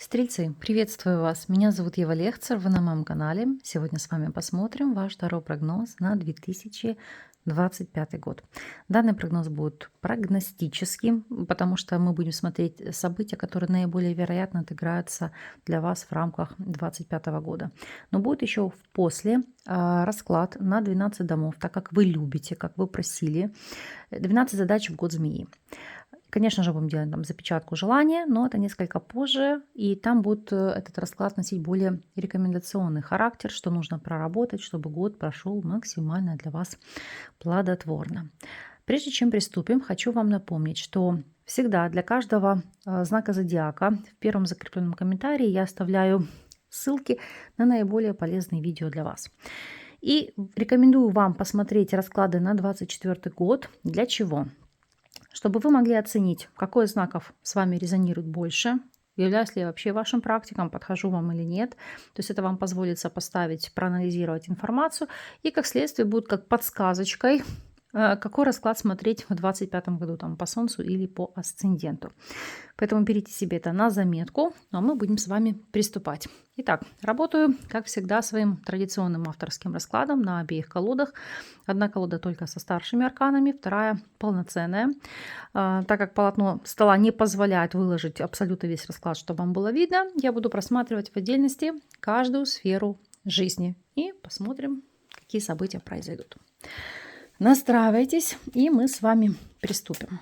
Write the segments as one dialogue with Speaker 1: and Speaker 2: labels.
Speaker 1: Стрельцы, приветствую вас! Меня зовут Ева Лехцер, вы на моем канале. Сегодня с вами посмотрим ваш второй прогноз на 2025 год. Данный прогноз будет прогностическим, потому что мы будем смотреть события, которые наиболее вероятно отыграются для вас в рамках 2025 года. Но будет еще после расклад на 12 домов, так как вы любите, как вы просили. 12 задач в год змеи. Конечно же, будем делать там запечатку желания, но это несколько позже, и там будет этот расклад носить более рекомендационный характер, что нужно проработать, чтобы год прошел максимально для вас плодотворно. Прежде чем приступим, хочу вам напомнить, что всегда для каждого знака зодиака в первом закрепленном комментарии я оставляю ссылки на наиболее полезные видео для вас. И рекомендую вам посмотреть расклады на 2024 год. Для чего? Чтобы вы могли оценить, какой из знаков с вами резонирует больше, являюсь ли я вообще вашим практиком, подхожу вам или нет. То есть это вам позволит сопоставить, проанализировать информацию и как следствие будет как подсказочкой, какой расклад смотреть в 2025 году там, по Солнцу или по асценденту. Поэтому берите себе это на заметку, ну а мы будем с вами приступать. Итак, работаю, как всегда, своим традиционным авторским раскладом на обеих колодах. Одна колода только со старшими арканами, вторая полноценная. Так как полотно стола не позволяет выложить абсолютно весь расклад, чтобы вам было видно, я буду просматривать в отдельности каждую сферу жизни. И посмотрим, какие события произойдут. Настраивайтесь, и мы с вами приступим.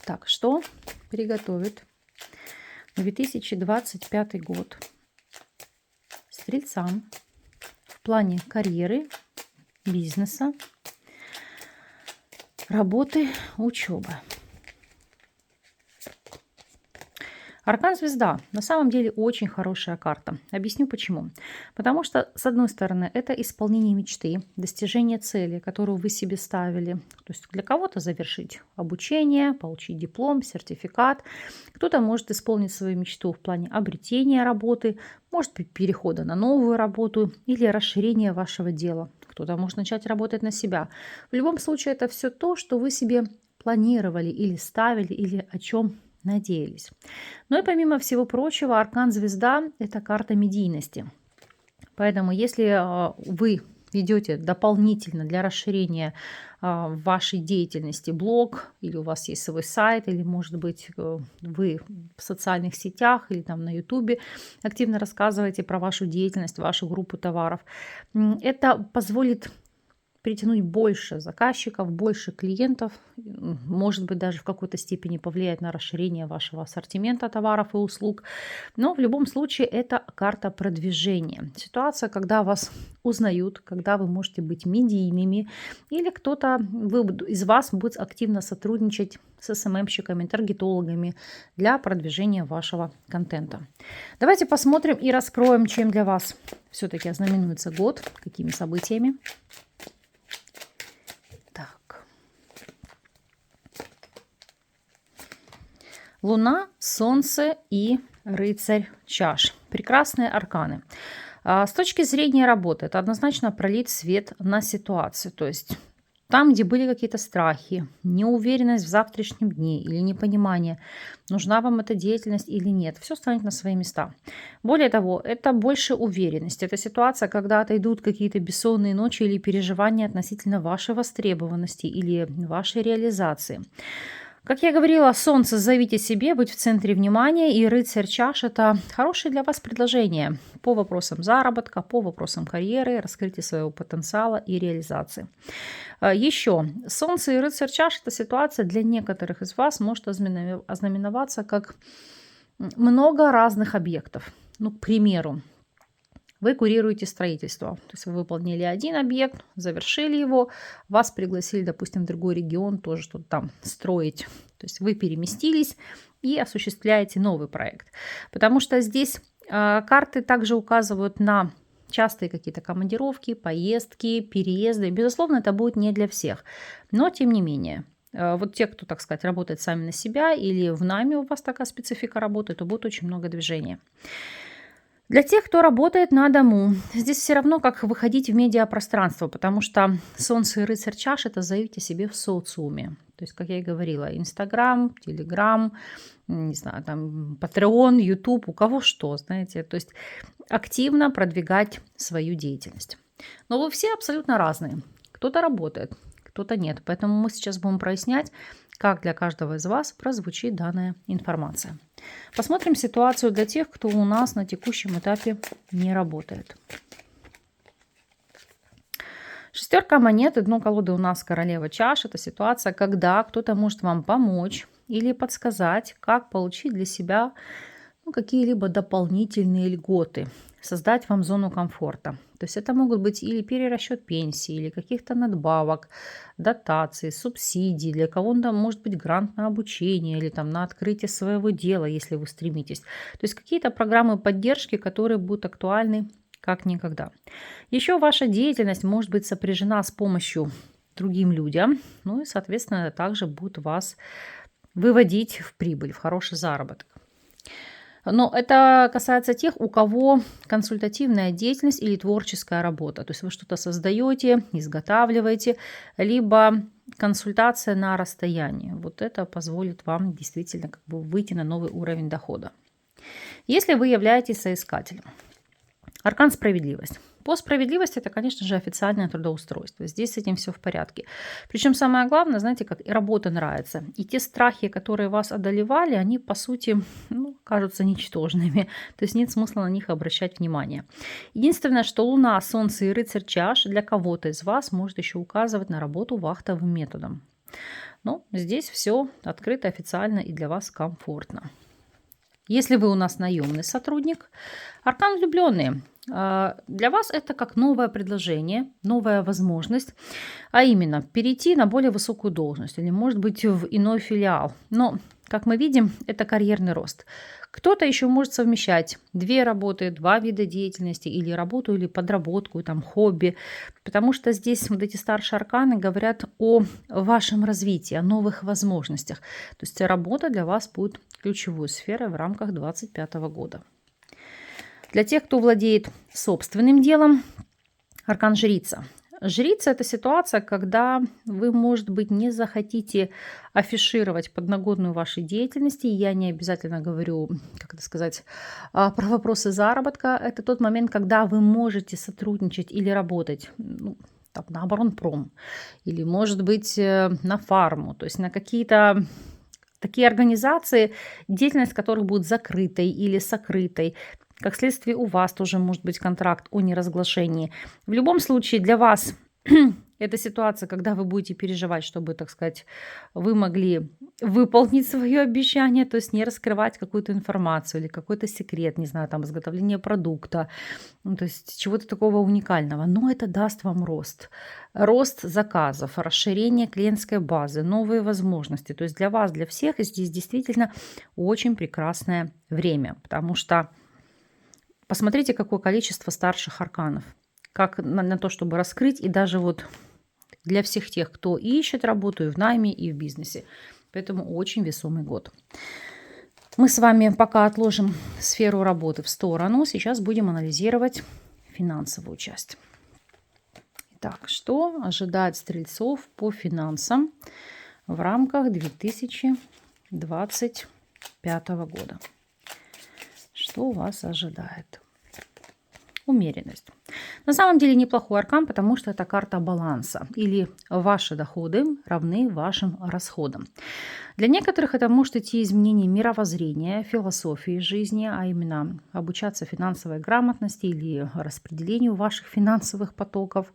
Speaker 1: Так, что приготовит 2025 год стрельцам в плане карьеры, бизнеса, работы, учебы? Аркан Звезда на самом деле очень хорошая карта. Объясню почему. Потому что, с одной стороны, это исполнение мечты, достижение цели, которую вы себе ставили. То есть для кого-то завершить обучение, получить диплом, сертификат. Кто-то может исполнить свою мечту в плане обретения работы, может быть, перехода на новую работу или расширения вашего дела. Кто-то может начать работать на себя. В любом случае, это все то, что вы себе планировали или ставили, или о чем надеялись. Ну и помимо всего прочего, аркан Звезда – это карта медийности. Поэтому если вы ведете дополнительно для расширения вашей деятельности блог, или у вас есть свой сайт, или, может быть, вы в социальных сетях или там на Ютубе активно рассказываете про вашу деятельность, вашу группу товаров, это позволит притянуть больше заказчиков, больше клиентов, может быть, даже в какой-то степени повлиять на расширение вашего ассортимента товаров и услуг. Но в любом случае это карта продвижения. Ситуация, когда вас узнают, когда вы можете быть медийными, или кто-то из вас будет активно сотрудничать с СММщиками, таргетологами для продвижения вашего контента. Давайте посмотрим и раскроем, чем для вас все-таки ознаменуется год, какими событиями. Луна, Солнце и Рыцарь чаш. Прекрасные арканы. С точки зрения работы, это однозначно пролить свет на ситуацию. То есть там, где были какие-то страхи, неуверенность в завтрашнем дне или непонимание, нужна вам эта деятельность или нет, все станет на свои места. Более того, это больше уверенность. Это ситуация, когда отойдут какие-то бессонные ночи или переживания относительно вашей востребованности или вашей реализации. Как я говорила, Солнце заявите себе, быть в центре внимания, и Рыцарь чаш – это хорошее для вас предложение по вопросам заработка, по вопросам карьеры, раскрытия своего потенциала и реализации. Еще, Солнце и Рыцарь чаш – это ситуация для некоторых из вас может ознаменоваться как много разных объектов. Ну, к примеру, вы курируете строительство. То есть вы выполнили один объект, завершили его, вас пригласили, допустим, в другой регион тоже что-то там строить. То есть вы переместились и осуществляете новый проект. Потому что здесь карты также указывают на частые какие-то командировки, поездки, переезды. Безусловно, это будет не для всех. Но тем не менее. Вот те, кто, так сказать, работает сами на себя или в найме у вас такая специфика работы, то будет очень много движения. Для тех, кто работает на дому, здесь все равно как выходить в медиапространство, потому что Солнце и Рыцарь чаш– это заявить о себе в социуме. То есть, как я и говорила, Инстаграм, Телеграм, не знаю, там, Патреон, Ютуб, у кого что, знаете. То есть активно продвигать свою деятельность. Но вы все абсолютно разные. Кто-то работает, кто-то нет. Поэтому мы сейчас будем прояснять, как для каждого из вас прозвучит данная информация. Посмотрим ситуацию для тех, кто у нас на текущем этапе не работает. Шестерка монет и дно колоды у нас королева чаш. Это ситуация, когда кто-то может вам помочь или подсказать, как получить для себя какие-либо дополнительные льготы, создать вам зону комфорта. То есть это могут быть или перерасчет пенсии, или каких-то надбавок, дотаций, субсидий. Для кого-то может быть грант на обучение или там на открытие своего дела, если вы стремитесь. То есть какие-то программы поддержки, которые будут актуальны как никогда. Еще ваша деятельность может быть сопряжена с помощью другим людям, ну и, соответственно, также будет вас выводить в прибыль, в хороший заработок. Но это касается тех, у кого консультативная деятельность или творческая работа. То есть вы что-то создаете, изготавливаете, либо консультация на расстоянии. Вот это позволит вам действительно выйти на новый уровень дохода. Если вы являетесь соискателем. Аркан справедливость. По справедливости это, конечно же, официальное трудоустройство. Здесь с этим все в порядке. Причем самое главное, знаете, как и работа нравится. И те страхи, которые вас одолевали, они, по сути, кажутся ничтожными. То есть нет смысла на них обращать внимание. Единственное, что Луна, Солнце и Рыцарь чаш для кого-то из вас может еще указывать на работу вахтовым методом. Но здесь все открыто, официально и для вас комфортно. Если вы у нас наемный сотрудник, аркан влюбленные. Для вас это как новое предложение, новая возможность, а именно перейти на более высокую должность или, может быть, в иной филиал. Но, как мы видим, это карьерный рост. Кто-то еще может совмещать две работы, два вида деятельности, или работу, или подработку, там, хобби, потому что здесь вот эти старшие арканы говорят о вашем развитии, о новых возможностях. То есть работа для вас будет ключевой сферой в рамках 2025 года. Для тех, кто владеет собственным делом, аркан жрица. Жрица– это ситуация, когда вы, может быть, не захотите афишировать подноготную вашей деятельности. Я не обязательно говорю, как это сказать, про вопросы заработка. Это тот момент, когда вы можете сотрудничать или работать на оборонпром, или, может быть, на фарму, то есть на какие-то такие организации, деятельность которых будет закрытой или сокрытой. Как следствие, у вас тоже может быть контракт о неразглашении. В любом случае, для вас это ситуация, когда вы будете переживать, чтобы, так сказать, вы могли выполнить свое обещание, то есть не раскрывать какую-то информацию или какой-то секрет, не знаю, там, изготовление продукта, то есть чего-то такого уникального. Но это даст вам рост. Рост заказов, расширение клиентской базы, новые возможности. То есть для вас, для всех здесь действительно очень прекрасное время, потому что посмотрите, какое количество старших арканов. Как на то, чтобы раскрыть. И даже вот для всех тех, кто ищет работу и в найме, и в бизнесе. Поэтому очень весомый год. Мы с вами пока отложим сферу работы в сторону. Сейчас будем анализировать финансовую часть. Итак, что ожидает стрельцов по финансам в рамках 2025 года? Что вас ожидает? Умеренность. На самом деле неплохой аркан, потому что это карта баланса. Или ваши доходы равны вашим расходам. Для некоторых это может идти изменение мировоззрения, философии жизни, а именно обучаться финансовой грамотности или распределению ваших финансовых потоков,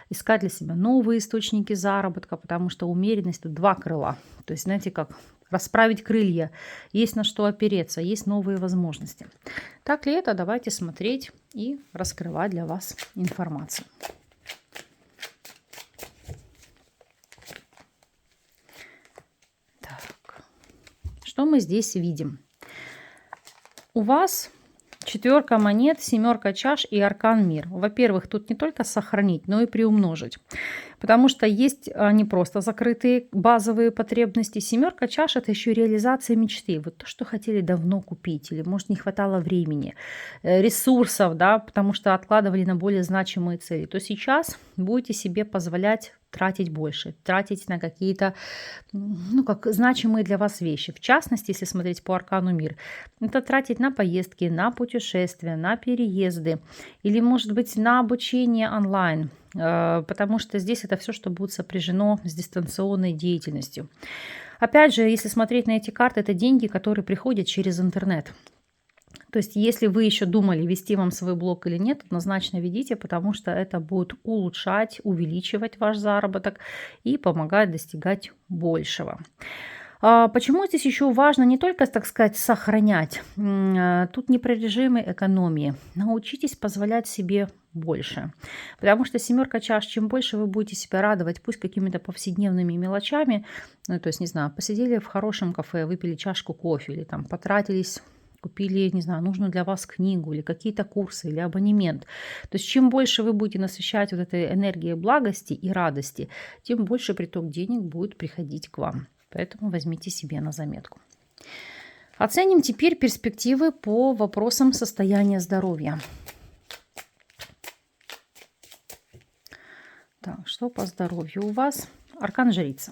Speaker 1: искать для себя новые источники заработка, потому что умеренность тут два крыла. То есть, знаете, как расправить крылья, есть на что опереться, есть новые возможности. Так ли это? Давайте смотреть и раскрывать для вас информацию. Так. Что мы здесь видим? У вас четверка монет, семерка чаш и аркан мир. Во-первых, тут не только сохранить, но и приумножить. Потому что есть не просто закрытые базовые потребности. Семерка чаш — это еще реализация мечты. Вот то, что хотели давно купить, или, может, не хватало времени, ресурсов, да, потому что откладывали на более значимые цели, то сейчас будете себе позволять тратить больше, тратить на какие-то, ну, как значимые для вас вещи. В частности, если смотреть по аркану мир, это тратить на поездки, на путешествия, на переезды или, может быть, на обучение онлайн, потому что здесь это все, что будет сопряжено с дистанционной деятельностью. Опять же, если смотреть на эти карты, это деньги, которые приходят через интернет. То есть, если вы еще думали, вести вам свой блог или нет, однозначно ведите, потому что это будет улучшать, увеличивать ваш заработок и помогать достигать большего. Почему здесь еще важно не только, так сказать, сохранять? Тут не про режимы экономии. Научитесь позволять себе больше. Потому что семерка чаш, чем больше вы будете себя радовать, пусть какими-то повседневными мелочами, ну, то есть, не знаю, посидели в хорошем кафе, выпили чашку кофе или там потратились, купили, не знаю, нужную для вас книгу или какие-то курсы или абонемент. То есть чем больше вы будете насыщать вот этой энергией благости и радости, тем больше приток денег будет приходить к вам. Поэтому возьмите себе на заметку. Оценим теперь перспективы по вопросам состояния здоровья. Так, что по здоровью у вас? Аркан жрица.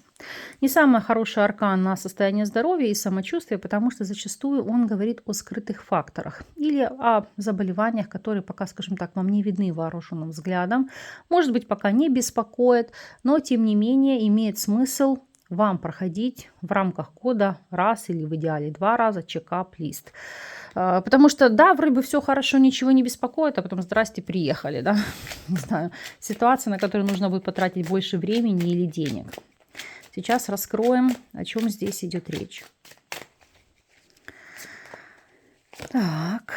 Speaker 1: Не самый хороший аркан на состояние здоровья и самочувствия, потому что зачастую он говорит о скрытых факторах или о заболеваниях, которые пока, скажем так, вам не видны вооруженным взглядом. Может быть, пока не беспокоит, но тем не менее имеет смысл вам проходить в рамках года раз или в идеале 2 раза чекап-лист. Потому что, да, вроде бы все хорошо, ничего не беспокоит, а потом здрасте, приехали, да, не знаю, ситуация, на которую нужно будет потратить больше времени или денег. Сейчас раскроем, о чем здесь идет речь. Так,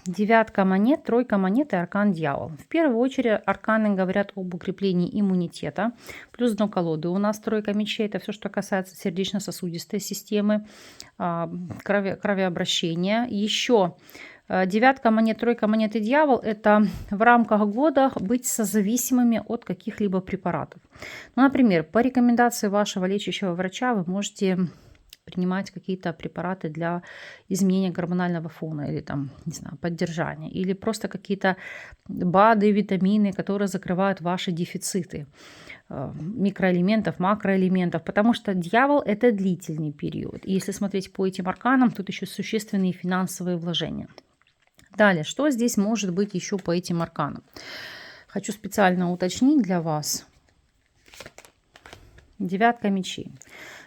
Speaker 1: девятка монет, тройка монет и аркан дьявол. В первую очередь арканы говорят об укреплении иммунитета. Плюс дно колоды. У нас тройка мечей — это все, что касается сердечно-сосудистой системы, кровообращения. Еще девятка монет, тройка монет и дьявол — это в рамках года быть созависимыми от каких-либо препаратов. Ну, например, по рекомендации вашего лечащего врача вы можете принимать какие-то препараты для изменения гормонального фона или там, не знаю, поддержания, или просто какие-то БАДы, витамины, которые закрывают ваши дефициты микроэлементов, макроэлементов, потому что дьявол — это длительный период. И если смотреть по этим арканам, тут еще существенные финансовые вложения. Далее, что здесь может быть еще по этим арканам? Хочу специально уточнить для вас. Девятка мечей.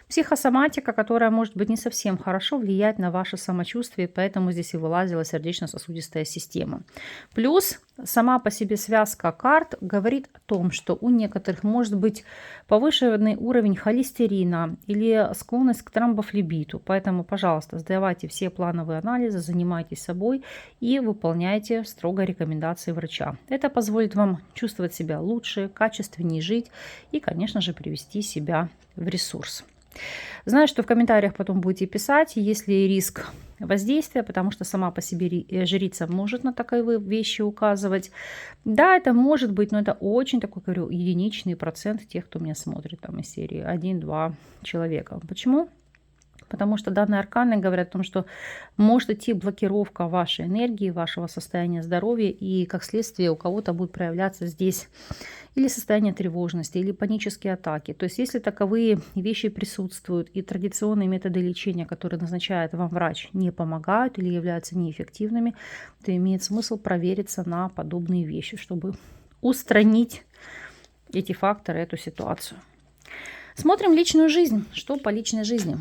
Speaker 1: Психосоматика, которая может быть не совсем хорошо влияет на ваше самочувствие, поэтому здесь и вылазила сердечно-сосудистая система. Плюс сама по себе связка карт говорит о том, что у некоторых может быть повышенный уровень холестерина или склонность к тромбофлебиту. Поэтому, пожалуйста, сдавайте все плановые анализы, занимайтесь собой и выполняйте строго рекомендации врача. Это позволит вам чувствовать себя лучше, качественнее жить и, конечно же, привести себя в ресурс. Знаю, что в комментариях потом будете писать, есть ли риск воздействия, потому что сама по себе жрица может на таковые вещи указывать. Да, это может быть, но это очень такой, говорю, единичный процент тех, кто меня смотрит там из серии 1-2 человека. Почему? Потому что данные арканы говорят о том, что может идти блокировка вашей энергии, вашего состояния здоровья, и как следствие у кого-то будет проявляться здесь или состояние тревожности, или панические атаки. То есть если таковые вещи присутствуют и традиционные методы лечения, которые назначает вам врач, не помогают или являются неэффективными, то имеет смысл провериться на подобные вещи, чтобы устранить эти факторы, эту ситуацию. Смотрим личную жизнь. Что по личной жизни?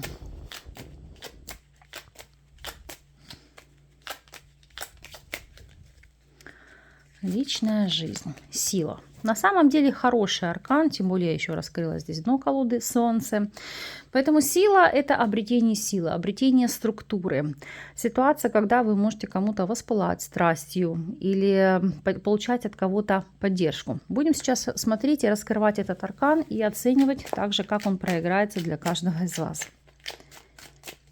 Speaker 1: Личная жизнь. Сила. На самом деле хороший аркан, тем более я еще раскрыла здесь дно колоды Солнце. Поэтому сила — это обретение силы, обретение структуры. Ситуация, когда вы можете кому-то воспылать страстью или получать от кого-то поддержку. Будем сейчас смотреть и раскрывать этот аркан и оценивать также, как он проиграется для каждого из вас.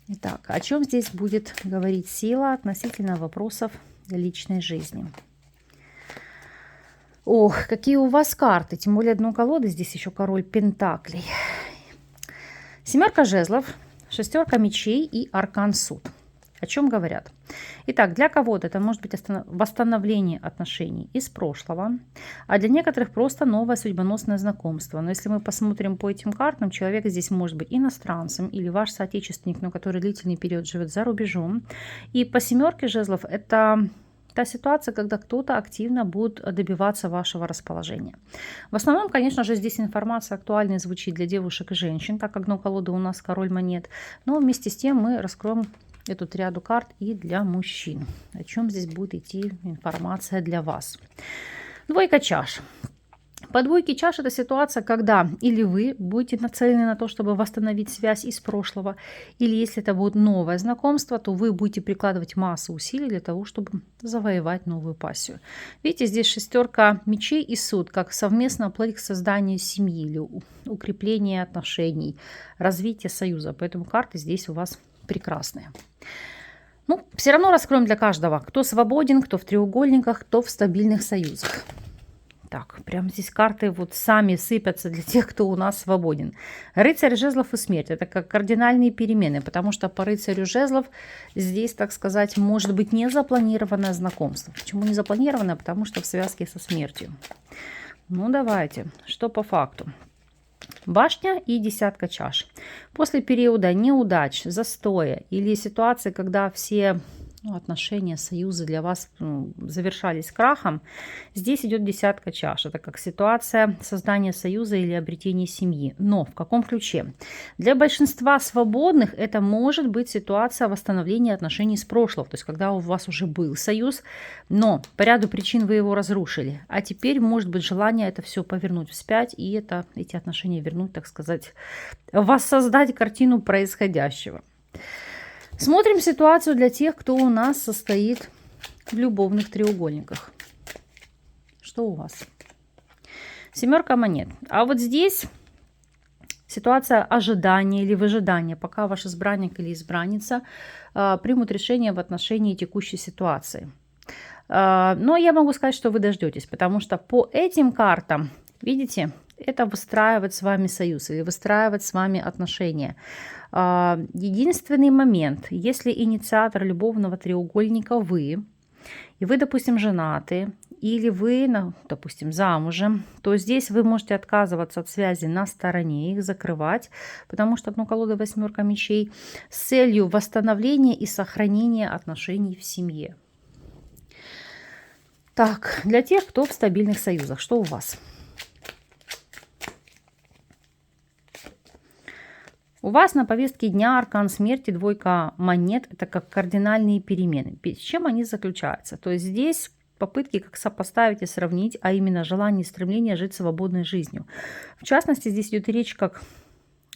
Speaker 1: Итак, о чем здесь будет говорить сила относительно вопросов личной жизни? Ох, какие у вас карты. Тем более одну колоду. Здесь еще король пентаклей. Семерка жезлов, шестерка мечей и аркан суд. О чем говорят? Итак, для кого-то это может быть восстановление отношений из прошлого, а для некоторых просто новое судьбоносное знакомство. Но если мы посмотрим по этим картам, человек здесь может быть иностранцем или ваш соотечественник, но который длительный период живет за рубежом. И по семерке жезлов это та ситуация, когда кто-то активно будет добиваться вашего расположения. В основном, конечно же, здесь информация актуальная звучит для девушек и женщин, так как дно колоды у нас король монет. Но вместе с тем мы раскроем эту триаду карт и для мужчин. О чем здесь будет идти информация для вас. Двойка чаш. По двойке чаш это ситуация, когда или вы будете нацелены на то, чтобы восстановить связь из прошлого, или если это будет новое знакомство, то вы будете прикладывать массу усилий для того, чтобы завоевать новую пассию. Видите, здесь шестерка мечей и суд, как совместно плыть к созданию семьи или укрепление отношений, развитие союза. Поэтому карты здесь у вас прекрасные. Ну, все равно раскроем для каждого, кто свободен, кто в треугольниках, кто в стабильных союзах. Так, прямо здесь карты вот сами сыпятся для тех, кто у нас свободен. Рыцарь жезлов и смерть. Это как кардинальные перемены, потому что по рыцарю жезлов здесь, так сказать, может быть незапланированное знакомство. Почему не запланированное? Потому что в связке со смертью. Ну, давайте, что по факту. Башня и десятка чаш. После периода неудач, застоя или ситуации, когда все отношения, союзы для вас завершались крахом, здесь идет десятка чаш. Это как ситуация создания союза или обретения семьи. Но в каком ключе? Для большинства свободных это может быть ситуация восстановления отношений с прошлого. То есть когда у вас уже был союз, но по ряду причин вы его разрушили. А теперь может быть желание это все повернуть вспять и эти отношения вернуть, так сказать, воссоздать картину происходящего. Смотрим ситуацию для тех, кто у нас состоит в любовных треугольниках. Что у вас? Семерка монет. А вот здесь ситуация ожидания или выжидания, пока ваш избранник или избранница примут решение в отношении текущей ситуации. Но я могу сказать, что вы дождетесь, потому что по этим картам, видите, это выстраивать с вами союз или выстраивать с вами отношения. Единственный момент, если инициатор любовного треугольника вы, и вы, допустим, женаты, или вы, допустим, замужем, то здесь вы можете отказываться от связи на стороне, их закрывать, потому что дно колоды восьмерка мечей с целью восстановления и сохранения отношений в семье. Так, для тех, кто в стабильных союзах, что у вас? У вас на повестке дня аркан смерти, двойка монет, это как кардинальные перемены. С чем они заключаются? То есть здесь попытки как сопоставить и сравнить, а именно желание и стремление жить свободной жизнью. В частности, здесь идет речь, как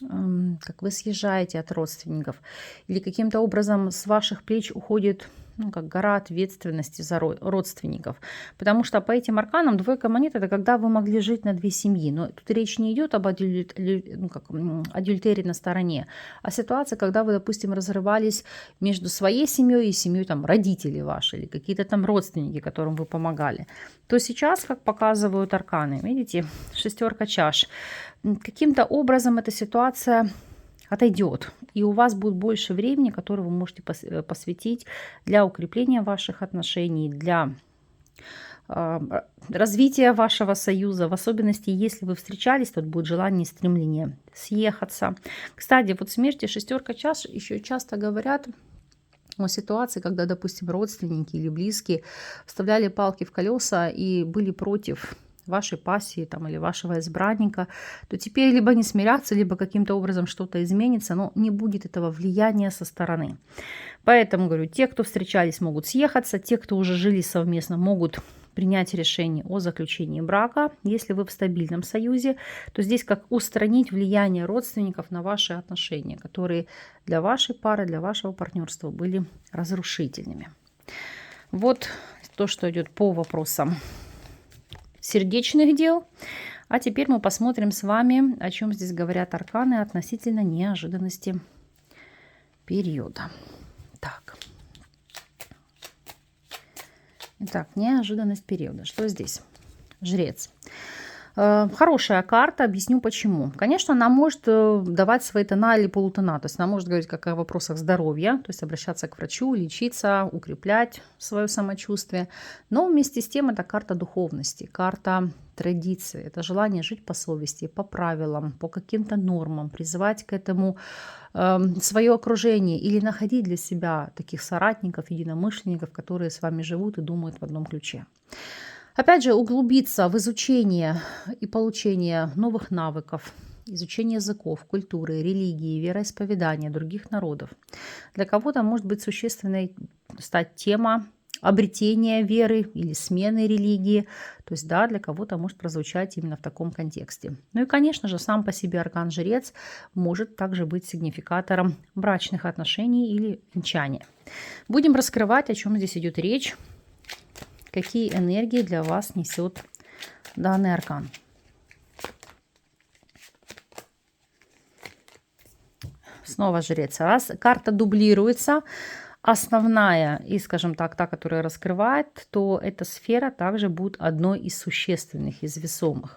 Speaker 1: вы съезжаете от родственников, или каким-то образом с ваших плеч уходит как гора ответственности за родственников. Потому что по этим арканам двойка монет это когда вы могли жить на две семьи. Но тут речь не идет об адюльтере на стороне, а ситуация, когда вы, допустим, разрывались между своей семьей и семьей там, родителей ваши или какие-то там родственники, которым вы помогали. То сейчас, как показывают арканы, видите, шестерка чаш, каким-то образом эта ситуация отойдет, и у вас будет больше времени, которое вы можете посвятить для укрепления ваших отношений, для развития вашего союза, в особенности, если вы встречались, тут будет желание и стремление съехаться. Кстати, вот смерть и шестерка чаш еще часто говорят о ситуации, когда, допустим, родственники или близкие вставляли палки в колеса и были против вашей пассии там, или вашего избранника, то теперь либо не смирятся, либо каким-то образом что-то изменится, но не будет этого влияния со стороны. Поэтому, говорю, те, кто встречались, могут съехаться, те, кто уже жили совместно, могут принять решение о заключении брака. Если вы в стабильном союзе, то здесь как устранить влияние родственников на ваши отношения, которые для вашей пары, для вашего партнерства были разрушительными. Вот то, что идет по вопросам сердечных дел. А теперь мы посмотрим с вами, о чем здесь говорят арканы относительно неожиданности периода. Так. Итак, неожиданность периода. Что здесь? Жрец. Хорошая карта, объясню почему. Конечно, она может давать свои тона или полутона, то есть она может говорить как о вопросах здоровья, то есть обращаться к врачу, лечиться, укреплять свое самочувствие, но вместе с тем это карта духовности, карта традиции, это желание жить по совести, по правилам, по каким-то нормам, призывать к этому свое окружение или находить для себя таких соратников, единомышленников, которые с вами живут и думают в одном ключе. Опять же, углубиться в изучение и получение новых навыков, изучение языков, культуры, религии, вероисповедания других народов. Для кого-то может быть существенной стать тема обретения веры или смены религии. То есть, да, для кого-то может прозвучать именно в таком контексте. Ну и, конечно же, сам по себе аркан-жрец может также быть сигнификатором брачных отношений или венчания. Будем раскрывать, о чем здесь идет речь. Какие энергии для вас несет данный аркан. Снова жрец. Раз карта дублируется, основная и, скажем так, та, которая раскрывает, то эта сфера также будет одной из существенных, из весомых.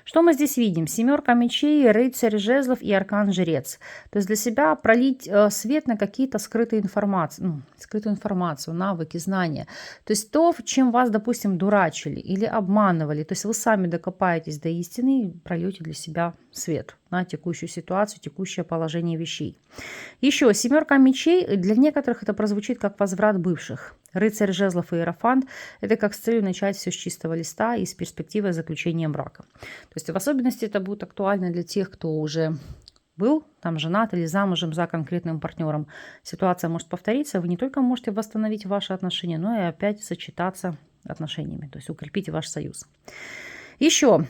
Speaker 1: Что мы здесь видим? Семерка мечей, рыцарь жезлов и аркан-жрец. То есть для себя пролить свет на какие-то скрытые информации, скрытую информацию, навыки, знания. То есть то, чем вас, допустим, дурачили или обманывали. То есть вы сами докопаетесь до истины и прольете для себя свет на текущую ситуацию, текущее положение вещей. Еще семерка мечей, для некоторых это прозвучит как возврат бывших. Рыцарь жезлов и иерофант – это как с целью начать все с чистого листа и с перспективой заключения брака. То есть в особенности это будет актуально для тех, кто уже был там женат или замужем за конкретным партнером. Ситуация может повториться, вы не только можете восстановить ваши отношения, но и опять сочетаться отношениями, то есть укрепить ваш союз. Еще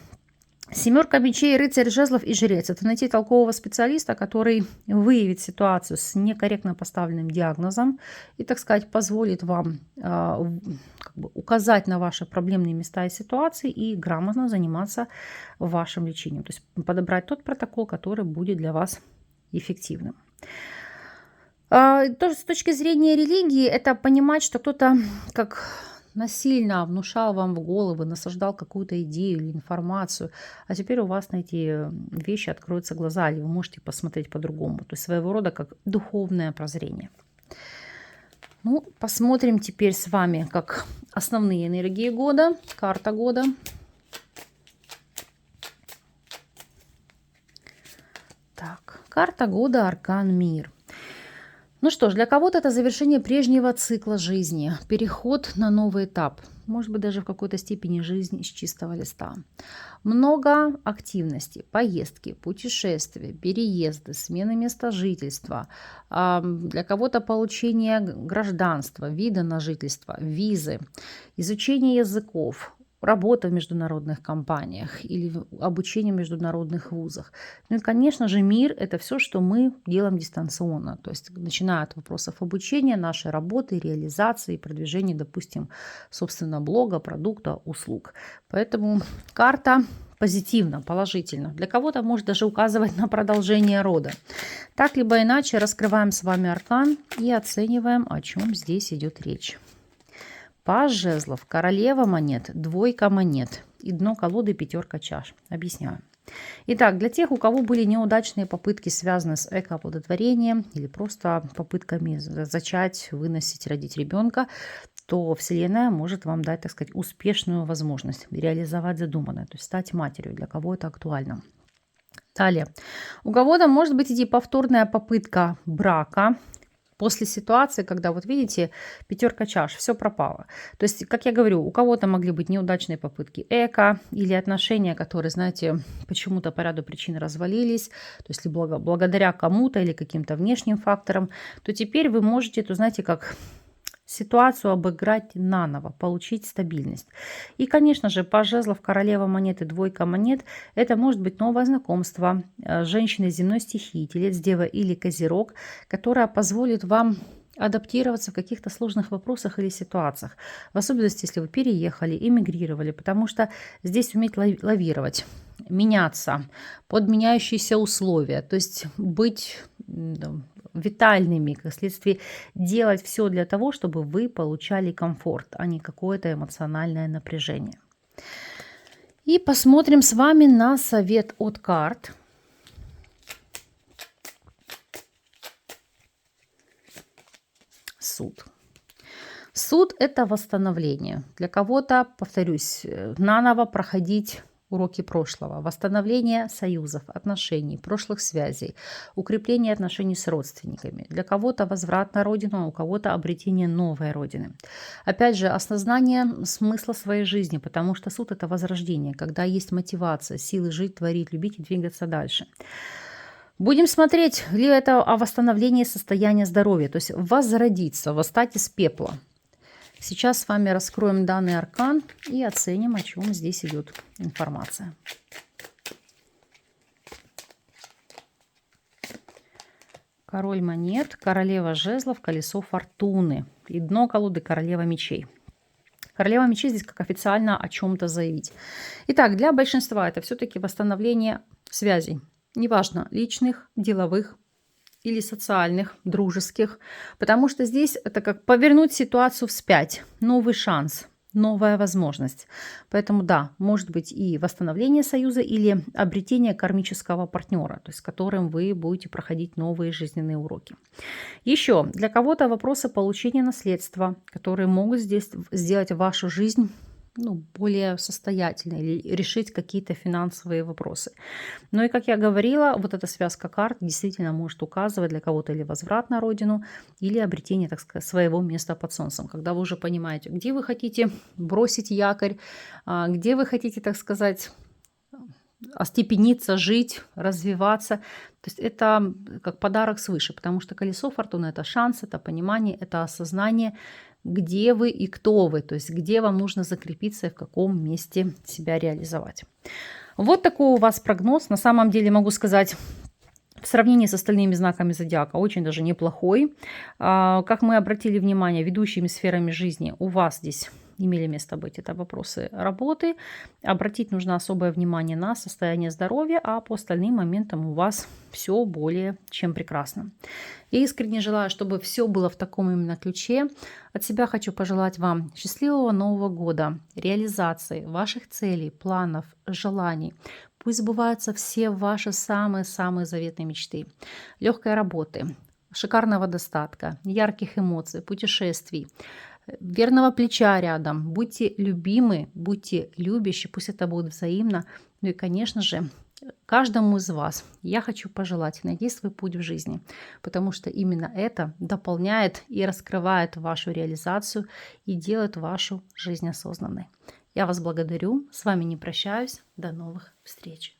Speaker 1: семерка мечей, рыцарь жезлов и жрец. Это найти толкового специалиста, который выявит ситуацию с некорректно поставленным диагнозом и, так сказать, позволит вам указать на ваши проблемные места и ситуации и грамотно заниматься вашим лечением. То есть подобрать тот протокол, который будет для вас эффективным. Тоже с точки зрения религии, это понимать, что кто-то как насильно внушал вам в голову, насаждал какую-то идею или информацию, а теперь у вас на эти вещи откроются глаза, или вы можете посмотреть по-другому. То есть своего рода как духовное прозрение. Ну, посмотрим теперь с вами, как основные энергии года, карта года. Так, карта года, аркан мир. Ну что ж, для кого-то это завершение прежнего цикла жизни, переход на новый этап, может быть, даже в какой-то степени жизнь с чистого листа. Много активностей, поездки, путешествия, переезды, смены места жительства, для кого-то получение гражданства, вида на жительство, визы, изучение языков, работа в международных компаниях или обучение в международных вузах. Ну и, конечно же, мир – это все, что мы делаем дистанционно. То есть, начиная от вопросов обучения, нашей работы, реализации, продвижения, допустим, собственно, блога, продукта, услуг. Поэтому карта позитивно, положительно. Для кого-то может даже указывать на продолжение рода. Так либо иначе раскрываем с вами аркан и оцениваем, о чем здесь идет речь. Паж жезлов, королева монет, двойка монет и дно колоды пятерка чаш. Объясняю. Итак, для тех, у кого были неудачные попытки, связанные с экооплодотворением или просто попытками зачать, выносить, родить ребенка, то Вселенная может вам дать, так сказать, успешную возможность реализовать задуманное, то есть стать матерью, для кого это актуально. Далее. У кого-то может быть идти повторная попытка брака, после ситуации, когда, вот видите, пятерка чаш, все пропало. То есть, как я говорю, у кого-то могли быть неудачные попытки эко или отношения, которые, знаете, почему-то по ряду причин развалились, то есть, благодаря кому-то или каким-то внешним факторам, то теперь вы можете, то знаете, как ситуацию обыграть наново, получить стабильность. И, конечно же, паж жезлов, королева монет и двойка монет – это может быть новое знакомство женщины земной стихии, телец, дева или козерог, которая позволит вам адаптироваться в каких-то сложных вопросах или ситуациях. В особенности, если вы переехали, эмигрировали, потому что здесь уметь лавировать, меняться под меняющиеся условия, то есть быть витальными, как следствие делать все для того, чтобы вы получали комфорт, а не какое-то эмоциональное напряжение. И посмотрим с вами на совет от карт. Суд. Суд– это восстановление. Для кого-то, повторюсь, наново проходить уроки прошлого, восстановление союзов, отношений, прошлых связей, укрепление отношений с родственниками. Для кого-то возврат на родину, а у кого-то обретение новой родины. Опять же, осознание смысла своей жизни, потому что суд– это возрождение, когда есть мотивация, силы жить, творить, любить и двигаться дальше. Будем смотреть, ли это о восстановлении состояния здоровья, то есть возродиться, восстать из пепла. Сейчас с вами раскроем данный аркан и оценим, о чем здесь идет информация. Король монет, королева жезлов, колесо фортуны и дно колоды королева мечей. Королева мечей здесь как официально о чем-то заявить. Итак, для большинства это все-таки восстановление связей. Неважно, личных, деловых или социальных, дружеских. Потому что здесь это как повернуть ситуацию вспять. Новый шанс, новая возможность. Поэтому да, может быть и восстановление союза или обретение кармического партнера, то есть с которым вы будете проходить новые жизненные уроки. Еще для кого-то вопросы получения наследства, которые могут здесь сделать вашу жизнь более состоятельной или решить какие-то финансовые вопросы. Ну и, как я говорила, вот эта связка карт действительно может указывать для кого-то или возврат на родину, или обретение, так сказать, своего места под солнцем, когда вы уже понимаете, где вы хотите бросить якорь, где вы хотите, так сказать, остепениться, жить, развиваться. То есть это как подарок свыше, потому что колесо фортуны– это шанс, это понимание, это осознание, где вы и кто вы, то есть где вам нужно закрепиться и в каком месте себя реализовать. Вот такой у вас прогноз. На самом деле могу сказать, в сравнении с остальными знаками зодиака очень даже неплохой. Как мы обратили внимание, ведущими сферами жизни у вас здесь имели место быть. Это вопросы работы. Обратить нужно особое внимание на состояние здоровья, а по остальным моментам у вас все более чем прекрасно. Я искренне желаю, чтобы все было в таком именно ключе. От себя хочу пожелать вам счастливого Нового года, реализации ваших целей, планов, желаний. Пусть сбываются все ваши самые-самые заветные мечты. Легкой работы, шикарного достатка, ярких эмоций, путешествий, верного плеча рядом. Будьте любимы, будьте любящие, пусть это будет взаимно. Ну и, конечно же, каждому из вас я хочу пожелать найти свой путь в жизни, потому что именно это дополняет и раскрывает вашу реализацию и делает вашу жизнь осознанной. Я вас благодарю, с вами не прощаюсь, до новых встреч.